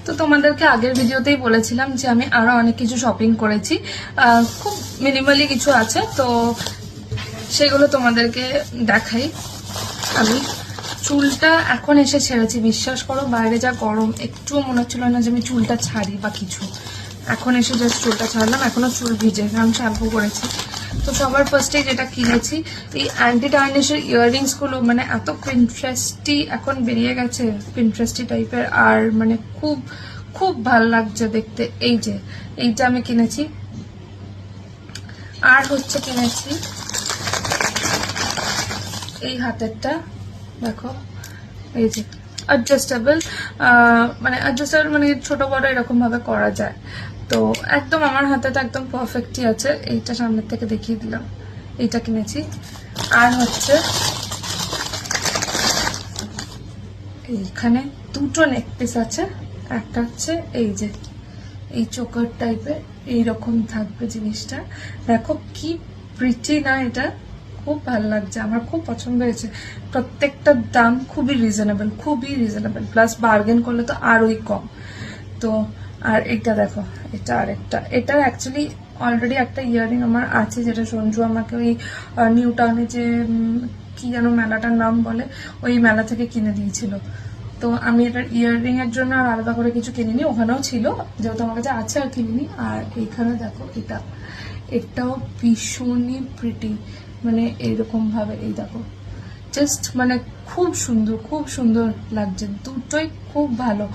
তো তোমাদেরকে আগের ভিডিওতেই বলেছিলাম যে আমি আরো অনেক কিছু শপিং করেছি, খুব মিনিমালি কিছু আছে, তো সেগুলো তোমাদেরকে দেখাই। আমি চুলটা এখন এসে ছেড়েছি, বিশ্বাস করো বাইরে যা গরম, একটুও মনে হচ্ছিল না যে আমি চুলটা ছাড়ি বা কিছু। এখন এসে জাস্ট চুলটা ছাড়লাম, এখনো চুল ভিজে, কারণ শ্যাম্পু করেছি। তো সবার ফার্স্টে যেটা কিনেছি এই অ্যান্টি টার্নিশের ইয়াররিংসগুলো, মানে এত পিন্টারেস্টি এখন বেরিয়ে গেছে, পিন্টারেস্টি টাইপের, আর মানে খুব খুব ভালো লাগছে দেখতে। এই যে এইটা আমি কিনেছি, আর হচ্ছে কিনেছি এই হাতেরটা, দেখো এই যে অ্যাডজাস্টেবল, মানে অ্যাডজাস্টেবল মানে ছোট বড় এরকম ভাবে করা যায়। তো একদম আমার হাতে তো একদম পারফেক্টই আছে। এইটা সামনের থেকে দেখিয়ে দিলাম, এইটা কিনেছি। আর হচ্ছে এইখানে দুটো নেকপিস আছে, একটা হচ্ছে এই যে এই চোকার টাইপের, এইরকম থাকবে জিনিসটা। দেখো কি প্রিটি না, এটা খুব ভালো লাগছে, আমার খুব পছন্দ হয়েছে। প্রত্যেকটার দাম খুবই রিজনেবল, প্লাস বার্গেন করলে তো আরোই কম। তো আর এটা দেখো, এটা আরেকটা, এটার অ্যাকচুয়ালি অলরেডি একটা ইয়াররিং আমার আছে, যেটা সঞ্জু আমাকে ওই নিউ টাউনে যে কি যেন মেলাটার নাম বলে, ওই মেলা থেকে কিনে দিয়েছিল। তো আমি এটার ইয়াররিং এর জন্য আর আলাদা করে কিছু কিনিনি, ওখানেও ছিল যেহেতু আমার কাছে আছে, আর কিনিনি। আর এইখানে দেখো এটাও ভীষণই প্রিটি, মানে এইরকম ভাবে, এই দেখো জাস্ট মানে খুব সুন্দর লাগছে, দুটোই খুব ভালো।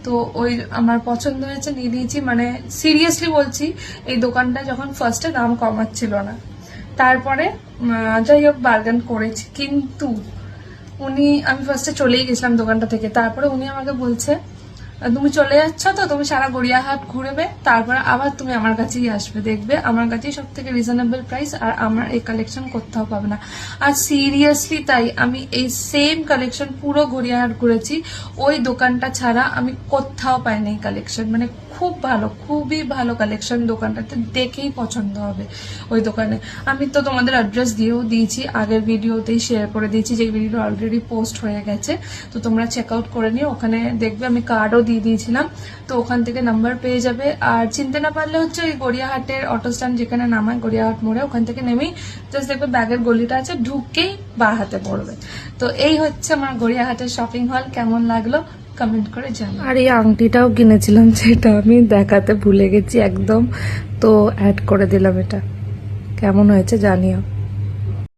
তো ওই আমার পছন্দ হয়েছে, নিয়ে নিয়েছি। মানে সিরিয়াসলি বলছি, এই দোকানটা যখন ফার্স্টে দাম কমাচ্ছিল না, তারপরে যাই হোক বার্গেন করেছি, কিন্তু আমি ফার্স্টে চলেই গেছিলাম দোকানটা থেকে। তারপরে উনি আমাকে বলছে, তুমি চলে যাচ্ছ তো, তুমি সারা গড়িয়াহাট ঘুরবে, তারপরে আবার তুমি আমার কাছেই আসবে, দেখবে আমার কাছেই সব থেকে রিজনেবল প্রাইস, আর আমার এই কালেকশন কোথাও পাবে না। আর সিরিয়াসলি তাই, আমি এই সেম কালেকশন পুরো গড়িয়াহাট ঘুরেছি, ওই দোকানটা ছাড়া আমি কোথাও পাইনি এই কালেকশন। মানে খুব ভালো, খুবই ভালো কালেকশন, দোকানটাতে দেখেই পছন্দ হবে ওই দোকানে। আমি তো তোমাদের অ্যাড্রেস দিয়েও দিয়েছি, আগের ভিডিওতেই শেয়ার করে দিয়েছি, যে ভিডিও অলরেডি পোস্ট হয়ে গেছে, তো তোমরা চেক আউট করে নিও। ওখানে দেখবে আমি কার্ডও দিয়ে দিয়েছিলাম, তো ওখান থেকে নাম্বার পেয়ে যাবে। আর চিনতে না পারলে হচ্ছে ওই গড়িয়াহাটের অটো স্ট্যান্ড যেখানে নামায়, গড়িয়াহাট মোড়ে, ওখান থেকে নেমেই জাস্ট দেখবে ব্যাগের গলিটা আছে, ঢুকেই বাঁ হাতে পড়বে। তো এই হচ্ছে আমার গড়িয়াহাটের শপিং হল। কেমন লাগলো কমেন্ট করে জানাও। আর এই আংটিটাও কিনেছিলাম, যেটা আমি দেখাতে ভুলে গেছি একদম, তো অ্যাড করে দিলাম। এটা কেমন হয়েছে জানিও।